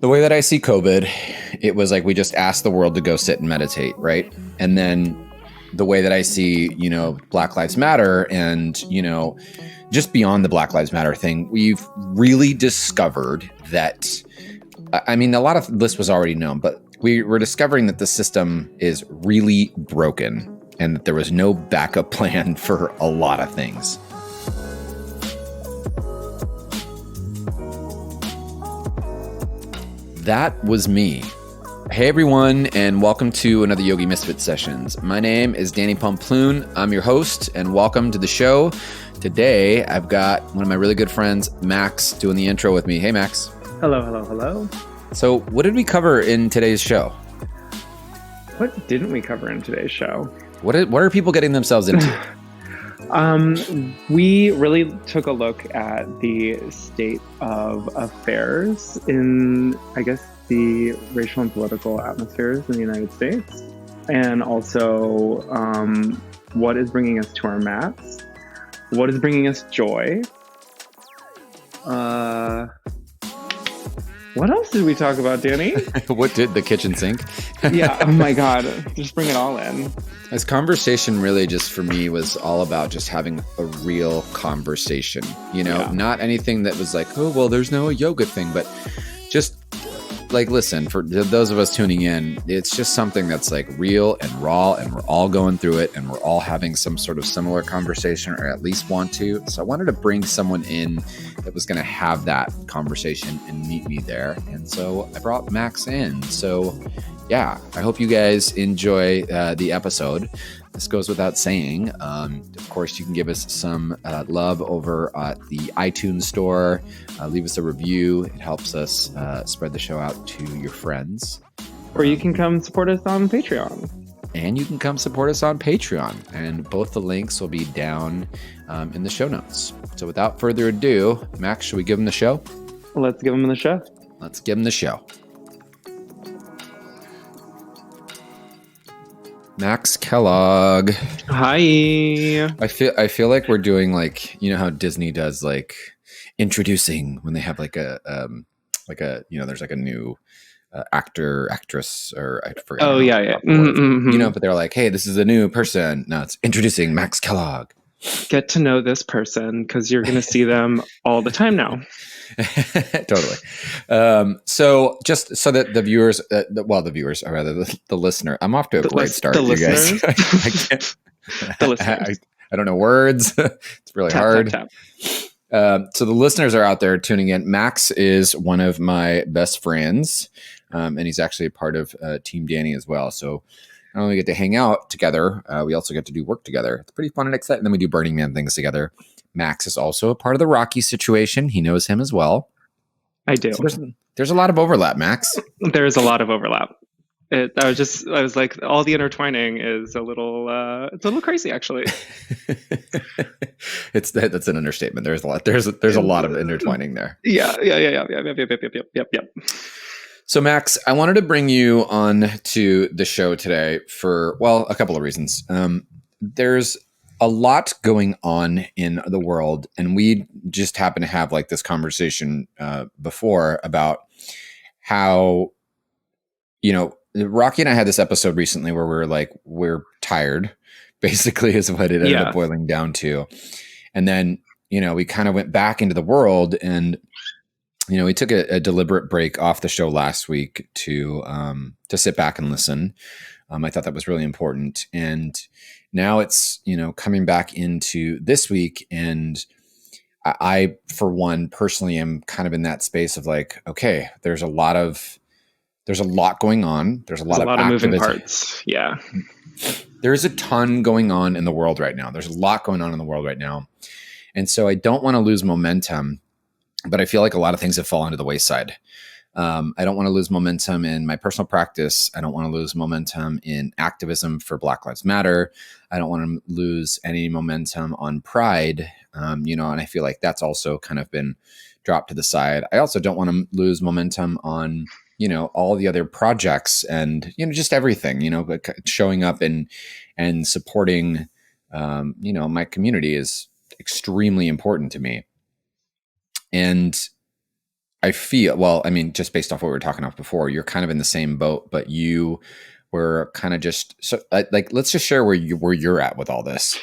The way that I see COVID, it was like we just asked the world to go sit and meditate, right? And then the way that I see, Black Lives Matter and, just beyond the Black Lives Matter thing, we've really discovered that, a lot of this was already known, but we were discovering that the system is really broken and that there was no backup plan for a lot of things. That was me. Hey everyone, and welcome to another Yogi Misfit Sessions. My name is Danny Pomploon. I'm your host, and welcome to the show. Today, I've got one of my really good friends, Max, doing the intro with me. Hey, Max. Hello, hello, hello. So, what did we cover in today's show? What didn't we cover in today's show? What are people getting themselves into? We really took a look at the state of affairs in, I guess, the racial and political atmospheres in the United States, and also what is bringing us to our mats, what is bringing us joy. What else did we talk about, Danny? What did the kitchen sink? Yeah, oh my God, just bring it all in. This conversation really just for me was all about just having a real conversation, not anything that was like, oh, well, there's no yoga thing, but just like, listen, for those of us tuning in, it's just something that's like real and raw, and we're all going through it, and we're all having some sort of similar conversation, or at least want to. So I wanted to bring someone in that was going to have that conversation and meet me there. And so I brought Max in. So yeah, I hope you guys enjoy the episode. This goes without saying. Of course, you can give us some love over at the iTunes store. Leave us a review. It helps us spread the show out to your friends. Or you can come support us on Patreon. And you can come support us on Patreon. And both the links will be down in the show notes. So without further ado, Max, should we give him the show? Let's give him the show. Let's give him the show. Max Kellogg. Hi. I feel like we're doing like, how Disney does like introducing when they have like a there's like a new actor, actress, or I forgot. Oh yeah. Mm-hmm. But they're like, hey, this is a new person. No, it's introducing Max Kellogg. Get to know this person because you're going to see them all the time now. Totally. So just so that the viewers, or rather the listener, I'm off to a great start, you guys. I can't. The listeners. I don't know words. It's really hard. Tap. So the listeners are out there tuning in. Max is one of my best friends, and he's actually a part of Team Danny as well. So not only get to hang out together, we also get to do work together. It's pretty fun and exciting. And then we do Burning Man things together. Max is also a part of the Rocky situation. He knows him as well. I do. So there's a lot of overlap, Max. There is a lot of overlap. I was like, all the intertwining is it's a little crazy, actually. That's an understatement. There's a lot of intertwining there. Yeah. Yep. So Max, I wanted to bring you on to the show today for, a couple of reasons. There's a lot going on in the world, and we just happen to have like this conversation before about how, Rocky and I had this episode recently where we're tired, basically is what it ended up boiling down to. And then, we kind of went back into the world, and we took a deliberate break off the show last week to sit back and listen. I thought that was really important. And now it's, coming back into this week. And I, for one, personally am kind of in that space of like, okay, there's a lot going on. There's a lot of moving parts. Yeah. There's a ton going on in the world right now. There's a lot going on in the world right now. And so I don't want to lose momentum, but I feel like a lot of things have fallen to the wayside. I don't want to lose momentum in my personal practice. I don't want to lose momentum in activism for Black Lives Matter. I don't want to lose any momentum on pride, and I feel like that's also kind of been dropped to the side. I also don't want to lose momentum on, all the other projects and, just everything, showing up and supporting, my community is extremely important to me. And I feel, well, I mean, just based off what we were talking about before, you're kind of in the same boat, but you were kind of just so like, let's just share where you're at with all this.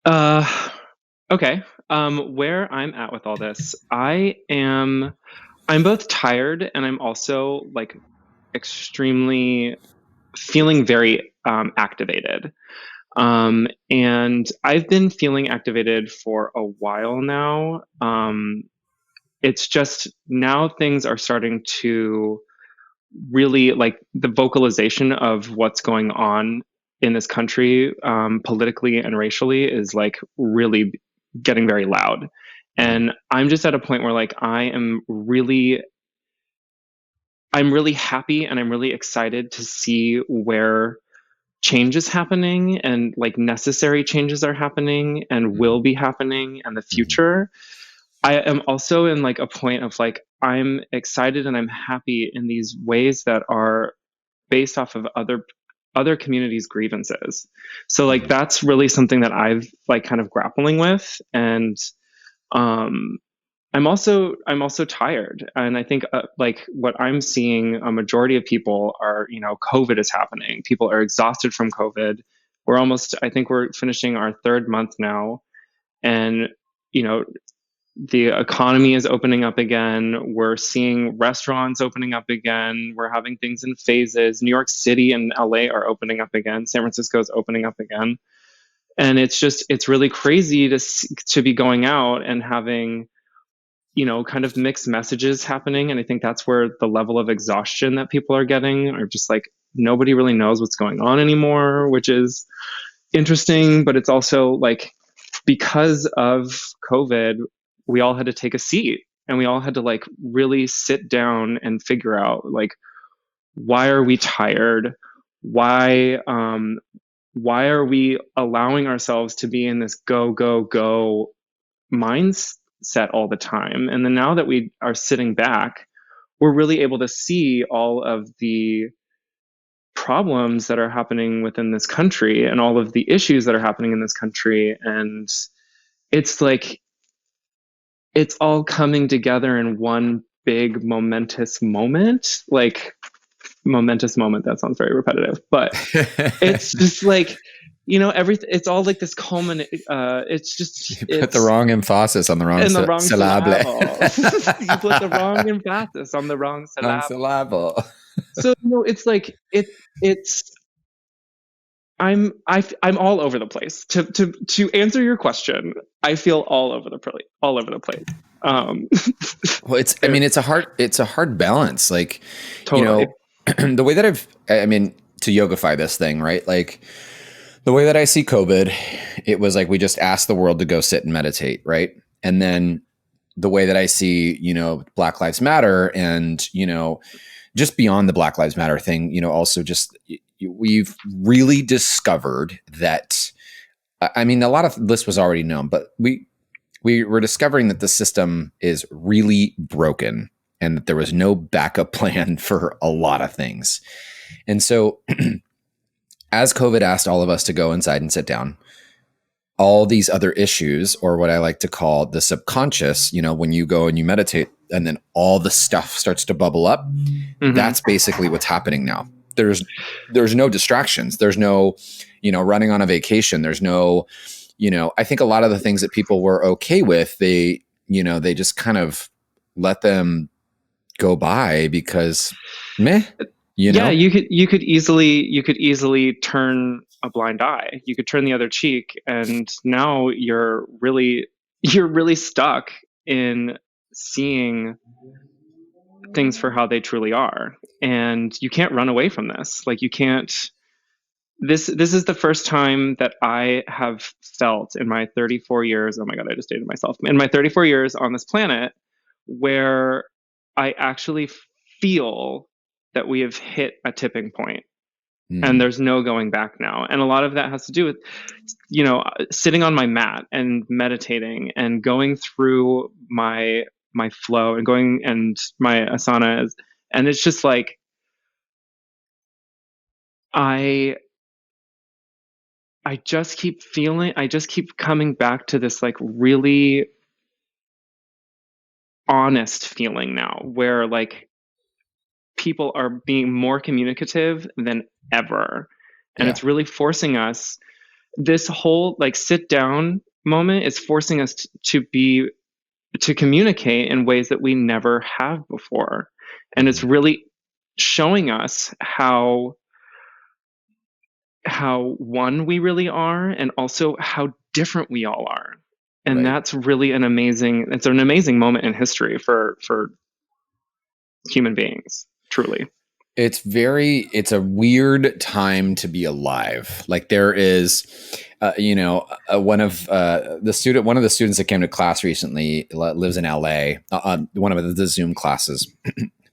Uh, okay. Where I'm at with all this, I'm both tired and I'm also like extremely feeling very activated. And I've been feeling activated for a while now. It's just now things are starting to really like the vocalization of what's going on in this country, politically and racially, is like really getting very loud. And I'm just at a point where like I'm really happy and I'm really excited to see where change is happening and like necessary changes are happening and Mhm. will be happening in the Mhm. future. I am also in like a point of like I'm excited and I'm happy in these ways that are based off of other communities' grievances. So like Mhm. that's really something that I've like kind of grappling with. And um I'm also tired, and I think like what I'm seeing, a majority of people are, COVID is happening. People are exhausted from COVID. I think we're finishing our third month now, and you know, the economy is opening up again. We're seeing restaurants opening up again. We're having things in phases. New York City and LA are opening up again. San Francisco is opening up again, and it's really crazy to be going out and having kind of mixed messages happening. And I think that's where the level of exhaustion that people are getting are just like nobody really knows what's going on anymore, which is interesting. But it's also like because of COVID, we all had to take a seat and we all had to like really sit down and figure out like why are we tired? Why why are we allowing ourselves to be in this go go go mindset all the time? And then now that we are sitting back, we're really able to see all of the problems that are happening within this country and all of the issues that are happening in this country. And it's like, it's all coming together in one big momentous moment. Like, momentous moment, that sounds very repetitive, but it's just like, everything, it's all like this culminate. You put the It's wrong emphasis on the wrong in the wrong syllable. syllable. You put the wrong emphasis on the wrong Wrong syllable. syllable. So it's like it's I'm all over the place. To answer your question, I feel all over the place. Um, Well, I mean, it's a hard balance. Like, you totally. know, the way that I mean, to yogify this thing, right? Like the way that I see COVID, it was like we just asked the world to go sit and meditate, right? And then the way that I see, Black Lives Matter and, just beyond the Black Lives Matter thing, also just we've really discovered that, I mean, a lot of this was already known, but we were discovering that the system is really broken and that there was no backup plan for a lot of things. And so as COVID asked all of us to go inside and sit down, all these other issues, or what I like to call the subconscious, when you go and you meditate and then all the stuff starts to bubble up, Mm-hmm. that's basically what's happening now. There's no distractions. There's no, running on a vacation. There's no, I think a lot of the things that people were okay with, they just kind of let them go by because meh, Yeah, you could easily turn a blind eye. You could turn the other cheek, and now you're really stuck in seeing things for how they truly are. And you can't run away from this. Like you can't this is the first time that I have felt in my 34 years. Oh my God, I just dated myself. In my 34 years on this planet, where I actually feel that we have hit a tipping point and Mm. there's no going back now. And a lot of that has to do with, sitting on my mat and meditating and going through my flow and going and my asanas. And it's just like, I I just keep coming back to this like really honest feeling now where like people are being more communicative than ever. And Yeah. it's really forcing us, this whole like sit down moment is forcing us to communicate in ways that we never have before. And it's really showing us how one we really are, and also how different we all are. And Right. that's really an amazing moment in history for human beings, truly. It's a weird time to be alive. Like there is, one of the students that came to class recently lives in LA, one of the Zoom classes,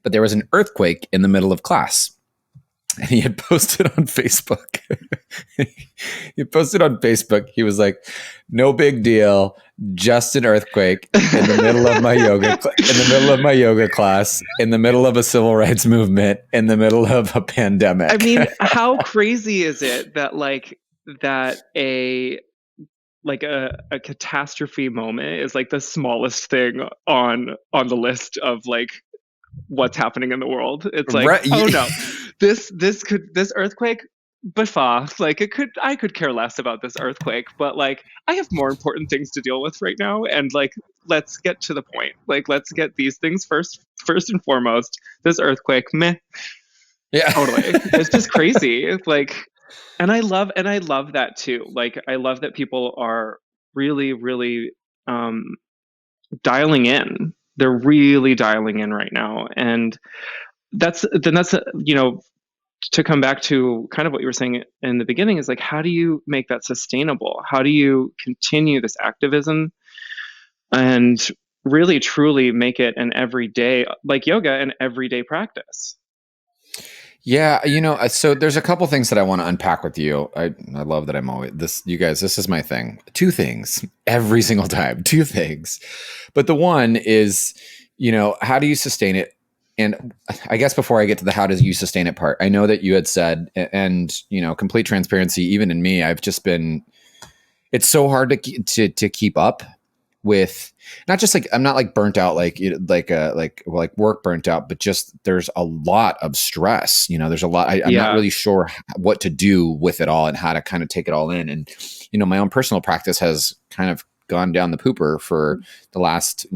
but there was an earthquake in the middle of class. And he had posted on Facebook. He was like, "No big deal, just an earthquake in the middle of my yoga class, in the middle of a civil rights movement, in the middle of a pandemic." I mean, how crazy is it that a catastrophe moment is like the smallest thing on the list of like what's happening in the world. It's like, Right. oh no, this earthquake, like I could care less about this earthquake, but like I have more important things to deal with right now, and like let's get to the point. Like let's get these things first and foremost. This earthquake, meh. Yeah. Totally. It's just crazy. It's like, and I love that too. Like I love that people are really, really dialing in. They're really dialing in right now. And that's to come back to kind of what you were saying in the beginning is like, how do you make that sustainable? How do you continue this activism and really truly make it an everyday, like yoga, an everyday practice? Yeah, so there's a couple things that I want to unpack with you. I love that I'm always this, you guys, this is my thing. Two things every single time, two things. But the one is, how do you sustain it? And I guess before I get to the how does you sustain it part, I know that you had said, and, complete transparency, even in me, it's so hard to keep up with, not just like, I'm not like burnt out, like work burnt out, but just there's a lot of stress. There's a lot. I'm not really sure what to do with it all and how to kind of take it all in. And my own personal practice has kind of gone down the pooper for the last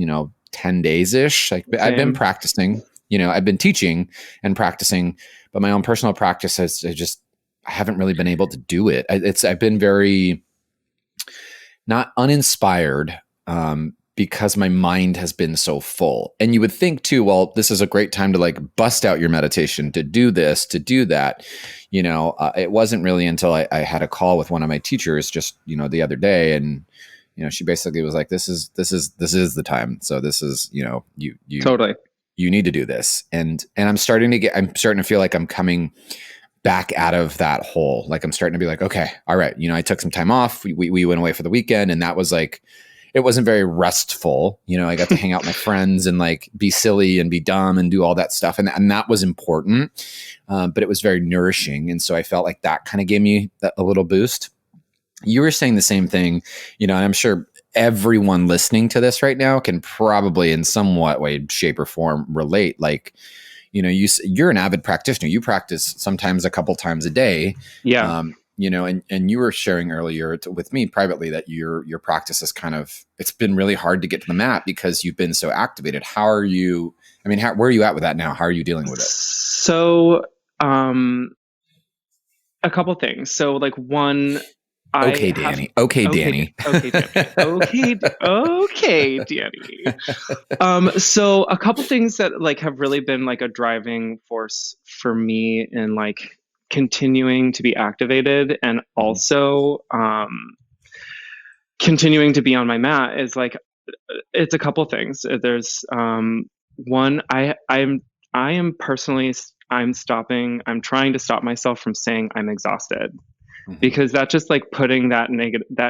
10 days ish. Like I've been practicing. I've been teaching and practicing, but my own personal practice I haven't really been able to do it. I've been very not uninspired, because my mind has been so full. And you would think too, well, this is a great time to like bust out your meditation, to do this, to do that. It wasn't really until I had a call with one of my teachers just, the other day. And, she basically was like, this is the time. So this is, you Totally. You need to do this. And I'm starting to feel like I'm coming back out of that hole. Like I'm starting to be like, okay, all right. I took some time off. We went away for the weekend, and that was like, it wasn't very restful. I got to hang out with my friends and like be silly and be dumb and do all that stuff. And that was important. But it was very nourishing. And so I felt like that kind of gave me a little boost. You were saying the same thing, and I'm sure everyone listening to this right now can probably in somewhat way, shape or form relate. Like, you're an avid practitioner. You practice sometimes a couple times a day. Yeah. And you were sharing earlier with me privately that your practice is it's been really hard to get to the mat because you've been so activated. How are you? I mean, where are you at with that now? How are you dealing with it? So, a couple things. So like one, Okay, Danny. Okay, Danny. Okay, Danny. So a couple things that like have really been like a driving force for me in like continuing to be activated and also continuing to be on my mat is like, it's a couple things. There's one, I am personally, I'm trying to stop myself from saying I'm exhausted. Because that's just like putting that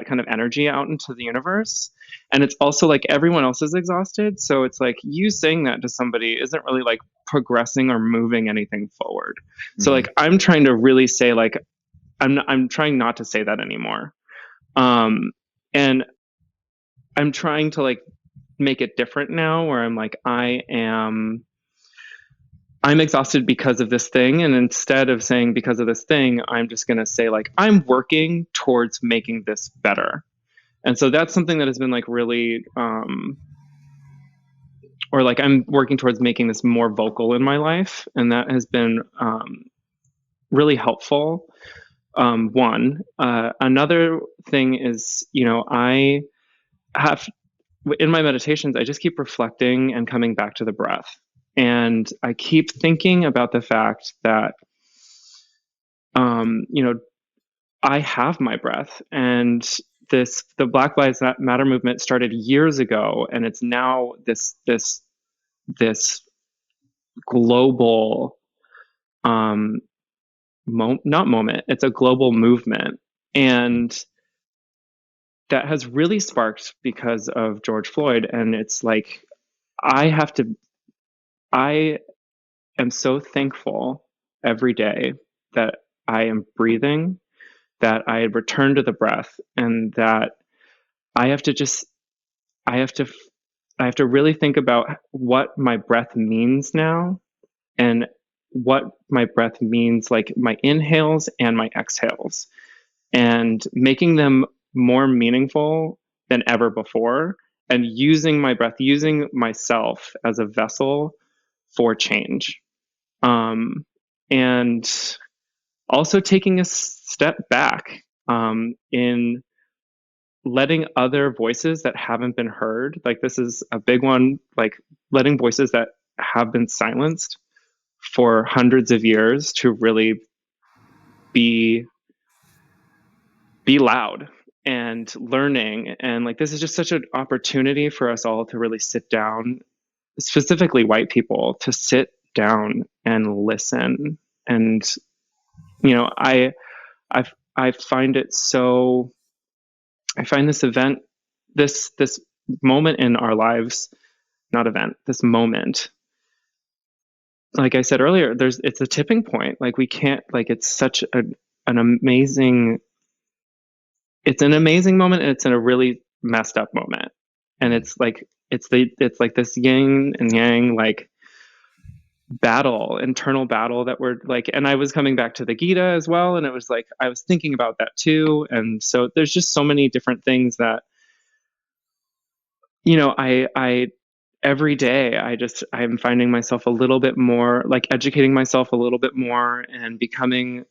kind of energy out into the universe. And it's also like everyone else is exhausted. So it's like you saying that to somebody isn't really like progressing or moving anything forward. So like I'm trying to really say like, I'm trying not to say that anymore. And I'm trying to like make it different now, where I'm like, I'm exhausted because of this thing. And instead of saying because of this thing, I'm just going to say, like, I'm working towards making this better. And so that's something that has been like really, or like I'm working towards making this more vocal in my life. And that has been really helpful. Another thing is, I have in my meditations, I just keep reflecting and coming back to the breath. And I keep thinking about the fact that, I have my breath, and the Black Lives Matter movement started years ago, and it's now this global, not moment. It's a global movement, and that has really sparked because of George Floyd. And it's like I am so thankful every day that I am breathing, that I return to the breath, and that I have to just, I have to, I have to really think about what my breath means now, and what my breath means, like my inhales and my exhales, and making them more meaningful than ever before, and using my breath, using myself as a vessel for change. And also taking a step back, in letting other voices that haven't been heard, like this is a big one, like letting voices that have been silenced for hundreds of years to really be loud, and learning. And like this is just such an opportunity for us all to really sit down, specifically white people, to sit down and listen. And I I find it so, I find this event, this moment in our lives, not event, this moment, like I said earlier, it's a tipping point. Like we can't, like it's such an amazing, it's an amazing moment, and it's in a really messed up moment. And it's like it's like this yin and yang, like battle, internal battle that we're like. And I was coming back to the Gita as well, and it was like I was thinking about that too. And so there's just so many different things that, I every day I'm finding myself a little bit more, like educating myself a little bit more, and becoming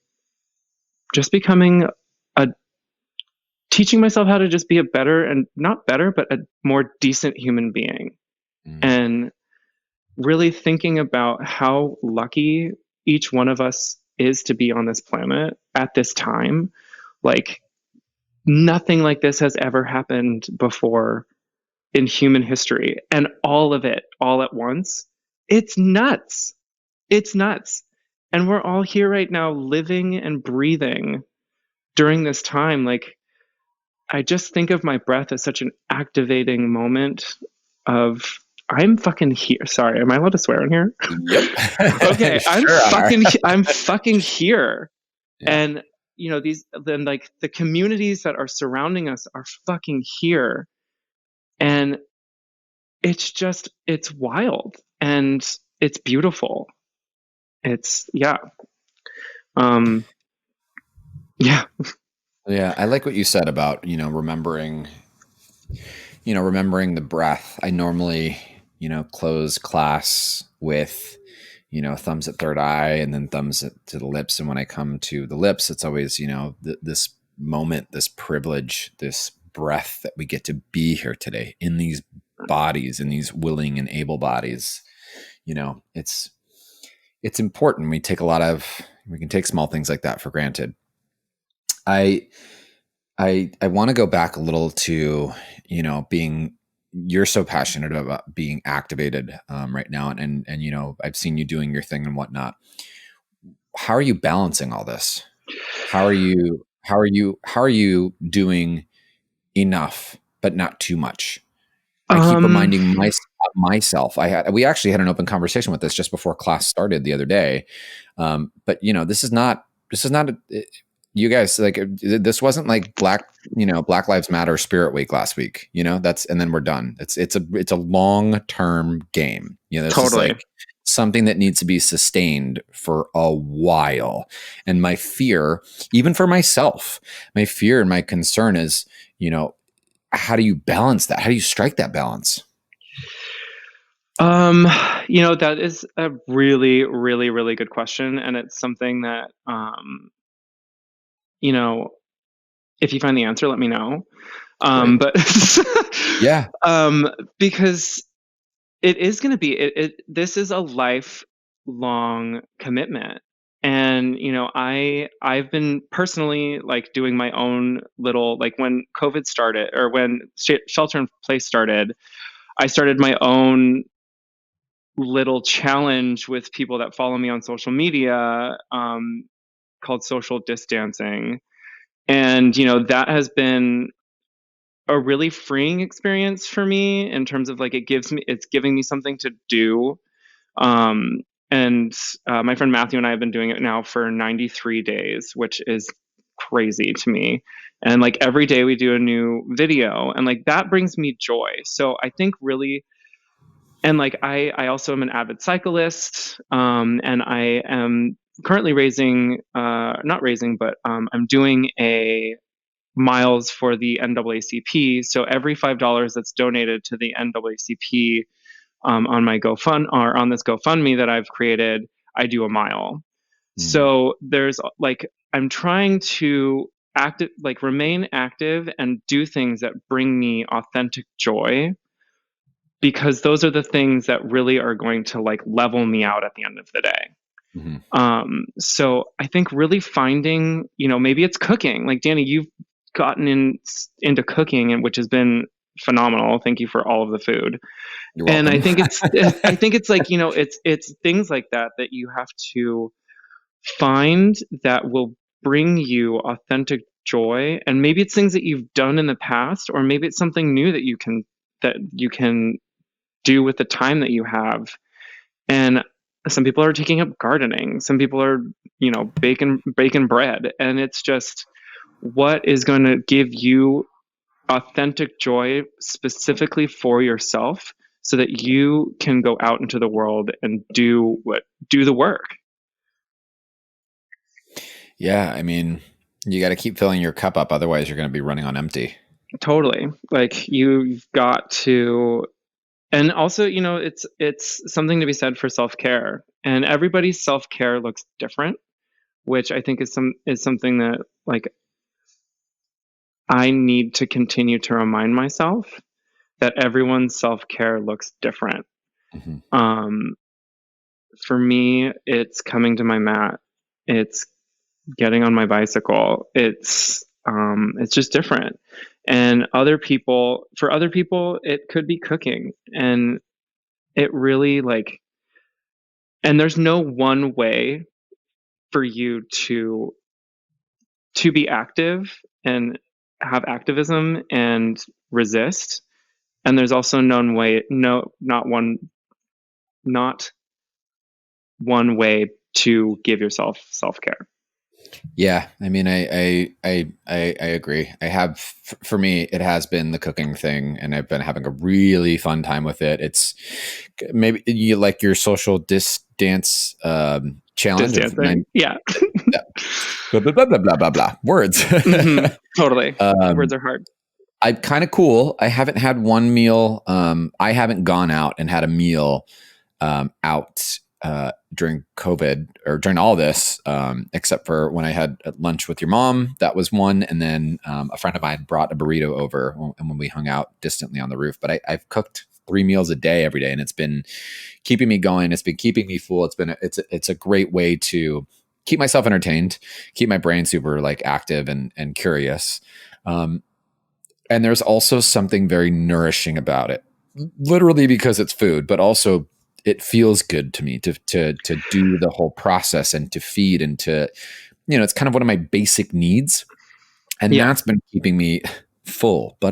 a teaching myself how to just be a better, and not better, but a more decent human being. And really thinking about how lucky each one of us is to be on this planet at this time. Like nothing like this has ever happened before in human history, and all of it all at once. It's nuts. It's nuts. And we're all here right now living and breathing during this time. Like I just think of my breath as such an activating moment of, I'm fucking here. Sorry, am I allowed to swear in here? Yep. Okay, I'm fucking here. Yeah. And then like the communities that are surrounding us are fucking here. And it's wild, and it's beautiful. It's yeah. Yeah. Yeah, I like what you said about, remembering the breath. I normally, close class with, thumbs at third eye, and then thumbs to the lips. And when I come to the lips, it's always, this moment, this privilege, this breath that we get to be here today in these bodies, in these willing and able bodies. It's important. We can take small things like that for granted. I want to go back a little to, you're so passionate about being activated right now. And, I've seen you doing your thing and whatnot. How are you balancing all this? How are you doing enough, but not too much? I keep reminding myself. We actually had an open conversation with this just before class started the other day. But this is not you guys, like, this wasn't like Black Lives Matter Spirit Week last week, and then we're done. It's a long-term game. This is Totally. like something that needs to be sustained for a while. And my fear, even for myself, my fear and my concern is, how do you balance that? How do you strike that balance? That is a really, really, really good question. And it's something that, if you find the answer, let me know. But Yeah. because it is going to be, this is a lifelong commitment. And, I've been personally like doing my own little, like when COVID started or when shelter in place started, I started my own little challenge with people that follow me on social media, called social distancing. And, that has been a really freeing experience for me in terms of like it's giving me something to do. Um, and My friend Matthew and I have been doing it now for 93 days, which is crazy to me. And like every day we do a new video, and like that brings me joy. So I think really, and like I also am an avid cyclist, and I am currently not raising, but I'm doing a miles for the NAACP. So every $5 that's donated to the NAACP, on my on this GoFundMe that I've created, I do a mile. So there's like, I'm trying to remain active and do things that bring me authentic joy, because those are the things that really are going to like level me out at the end of the day. So I think really finding, maybe it's cooking. Like Danny, you've gotten into cooking, and which has been phenomenal. Thank you for all of the food. You're And welcome. I think it's like, it's things like that that you have to find that will bring you authentic joy. And maybe it's things that you've done in the past, or maybe it's something new that you can do with the time that you have. And some people are taking up gardening. Some people are, baking bread. And it's just, what is going to give you authentic joy specifically for yourself, so that you can go out into the world and do the work. Yeah. I mean, you got to keep filling your cup up. Otherwise you're going to be running on empty. Totally. Like you've got to, and also, it's something to be said for self-care, and everybody's self-care looks different, which I think is something that like I need to continue to remind myself that everyone's self-care looks different. Um, for me, it's coming to my mat. It's getting on my bicycle. It's just different. And for other people, it could be cooking. And it really like, and there's no one way for you to be active and have activism and resist. And there's also not one way to give yourself self-care. Yeah, I mean, I agree. For me, it has been the cooking thing, and I've been having a really fun time with it. It's maybe you like your social distance challenge of Yeah. blah, blah, blah, blah, blah, blah, blah. Words. Totally. Words are hard. I'm kind of cool. I haven't had one meal. I haven't gone out and had a meal out during COVID or during all this, except for when I had lunch with your mom. That was one. And then a friend of mine brought a burrito over when we hung out distantly on the roof. But I've cooked 3 meals a day every day, and it's been keeping me going. It's been keeping me full. It's a great way to keep myself entertained, keep my brain super like active and curious. And there's also something very nourishing about it, literally because it's food, but also it feels good to me to do the whole process and to feed and to, it's kind of one of my basic needs. And that's been keeping me full. But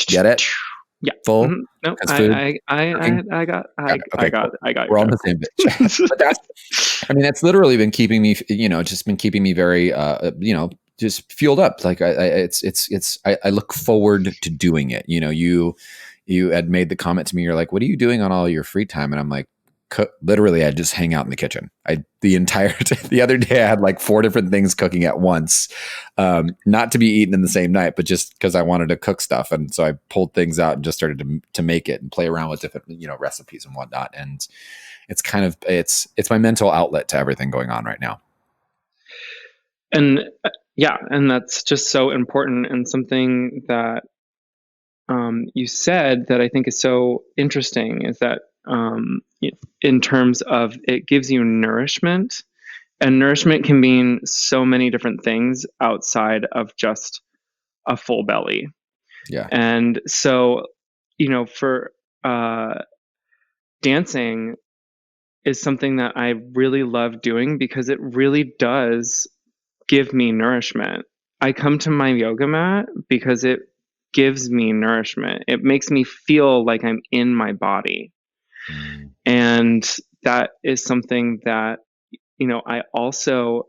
get it? Yeah. Full Mhm. No, has food, cooking. Got it. Okay, cool. I got We're your on the back. same page. But that's, I mean, that's literally been keeping me, just been keeping me very, just fueled up. Like I look forward to doing it. You had made the comment to me. You're like, what are you doing on all your free time? And I'm like, literally, I just hang out in the kitchen. The other day I had like 4 different things cooking at once, not to be eaten in the same night, but just because I wanted to cook stuff. And so I pulled things out and just started to make it and play around with different, recipes and whatnot. And it's kind of, it's my mental outlet to everything going on right now. And yeah, and that's just so important, and something that you said that I think is so interesting is that in terms of it gives you nourishment, and nourishment can mean so many different things outside of just a full belly. Yeah. And so, for dancing is something that I really love doing because it really does give me nourishment. I come to my yoga mat because it gives me nourishment. It makes me feel like I'm in my body. Mm. And that is something that, I also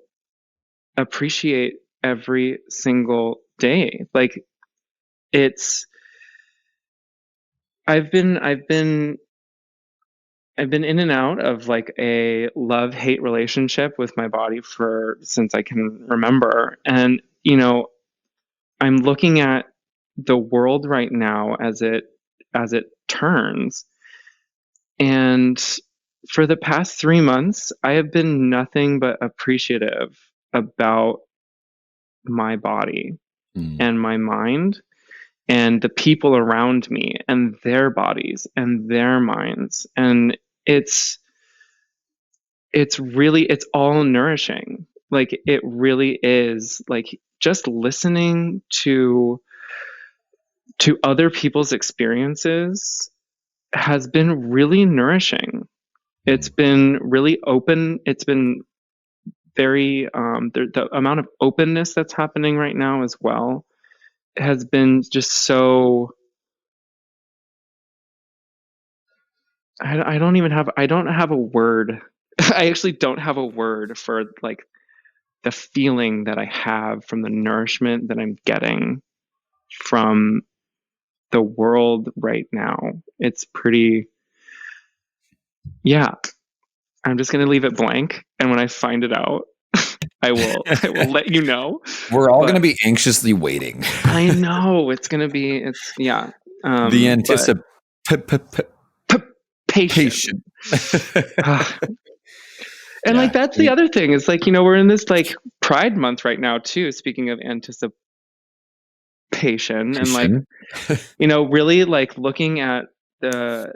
appreciate every single day. Like it's I've been in and out of like a love-hate relationship with my body for since I can remember. And, I'm looking at the world right now as it turns. And for the past 3 months, I have been nothing but appreciative about my body Mm. and my mind and the people around me and their bodies and their minds. And it's it's all nourishing. Like it really is, like just listening to other people's experiences has been really nourishing. It's Mm. been really open. It's been very the amount of openness that's happening right now as well has been just so I don't have a word. I actually don't have a word for like the feeling that I have from the nourishment that I'm getting from the world right now. It's pretty, yeah. I'm just gonna leave it blank, and when I find it out, I will let you know. We're all going But to be anxiously waiting. I know it's gonna be it's yeah. The But patient. patient. And like Yeah. that's the other thing is like, we're in this like Pride Month right now too, speaking of anticipation, and like, Patient. really like looking at the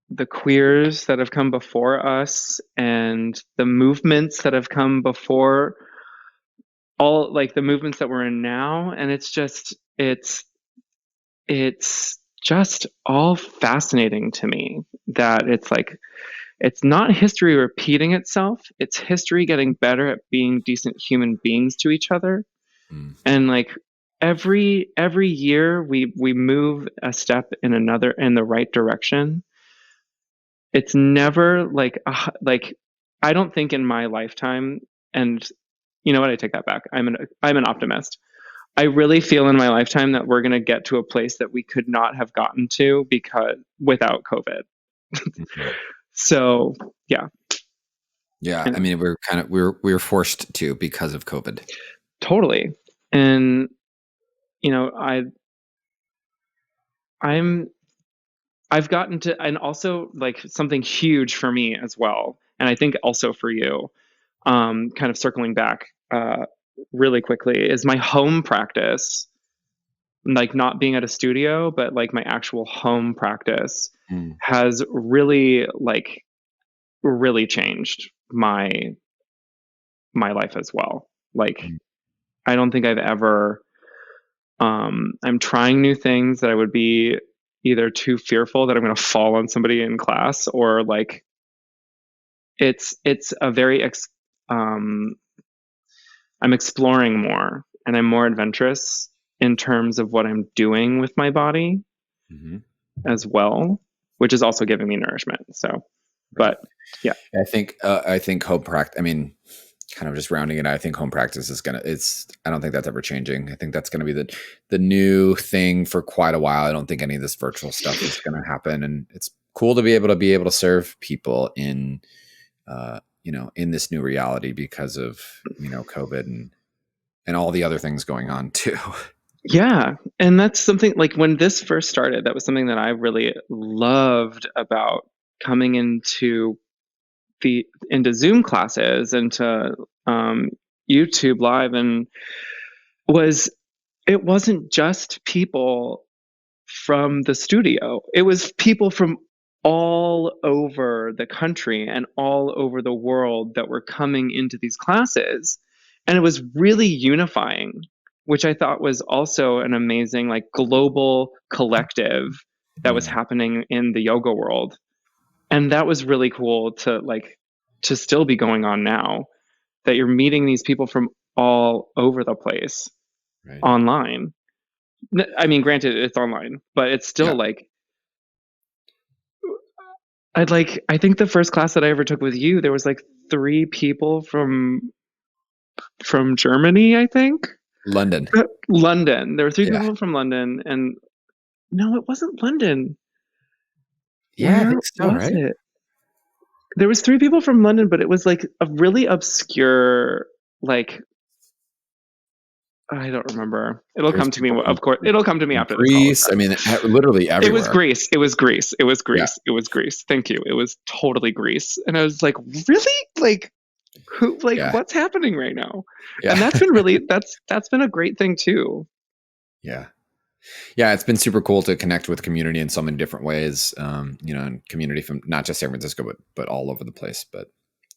the queers that have come before us and the movements that have come before, all like the movements that we're in now, and it's just all fascinating to me that it's like it's not history repeating itself, it's history getting better at being decent human beings to each other. Mm. And like every year we move a step in the right direction. It's never like I don't think in my lifetime, and you know what, I take that back. I'm an optimist. I really feel in my lifetime that we're going to get to a place that we could not have gotten to because without COVID. Mhm. So, yeah. Yeah. I And mean, we were forced to because of COVID. totally. And you know, I'm I've gotten to, and also like something huge for me as well, and I think also for you, kind of circling back really quickly, is my home practice, like not being at a studio, but like my actual home practice Mm. has really really changed my life as well. Like Mm. I don't think I've ever I'm trying new things that I would be either too fearful that I'm going to fall on somebody in class, or like it's a very um I'm exploring more and I'm more adventurous, in terms of what I'm doing with my body as well, which is also giving me nourishment. So, but yeah, I think home practice, I mean, kind of just rounding it out, I think home practice is I don't think that's ever changing. I think that's going to be the new thing for quite a while. I don't think any of this virtual stuff is going to happen. And it's cool to be able to serve people in, in this new reality because of, COVID and all the other things going on too. Yeah. And that's something like when this first started, that was something that I really loved about coming into Zoom classes and to YouTube Live, and it wasn't just people from the studio. It was people from all over the country and all over the world that were coming into these classes. And it was really unifying, which I thought was also an amazing, like, global collective that was happening in the yoga world. And that was really cool to still be going on now, that you're meeting these people from all over the place online. I mean, granted, it's online, but it's still I think the first class that I ever took with you, there was like 3 people from Germany, I think. London. There were 3 people from London, and no, it wasn't London. Yeah, I think so, right? There was 3 people from London, but it was like a really obscure, like, I don't remember. It'll come to me. Of course, it'll come to me after Greece. I mean, literally everywhere. It was Greece. It was Greece. Thank you. It was totally Greece. And I was like, really? Like, who? Like, what's happening right now? Yeah. And that's been that's been a great thing too. Yeah. Yeah, it's been super cool to connect with community in so many different ways. And community from not just San Francisco, but all over the place. But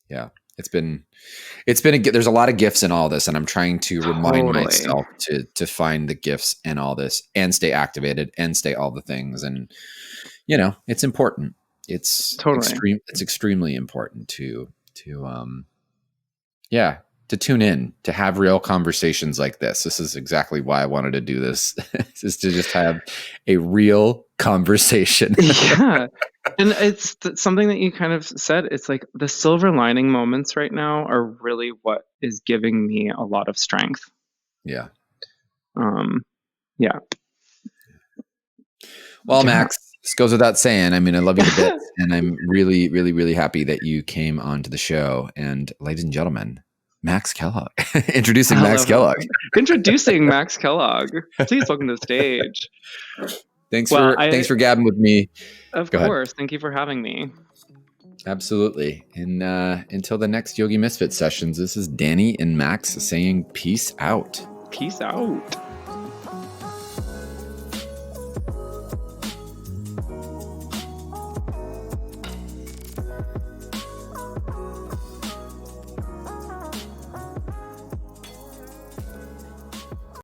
yeah. There's a lot of gifts in all this, and I'm trying to remind myself to find the gifts in all this and stay activated and stay all the things. And, it's important. It's extremely important to tune in, to have real conversations like this. This is exactly why I wanted to do this, is to just have a real conversation. Yeah. And it's something that you kind of said. It's like the silver lining moments right now are really what is giving me a lot of strength. Yeah. Yeah. Well, Max, this goes without saying. I mean, I love you to bits, and I'm really, really, really happy that you came onto the show. And ladies and gentlemen, Max Kellogg. Introducing Max Kellogg. Introducing Max Kellogg. Please welcome to the stage. Thanks for gabbing with me. Of course. Thank you for having me. Absolutely. And until the next Yogi Misfit sessions, this is Danny and Max saying peace out. Peace out.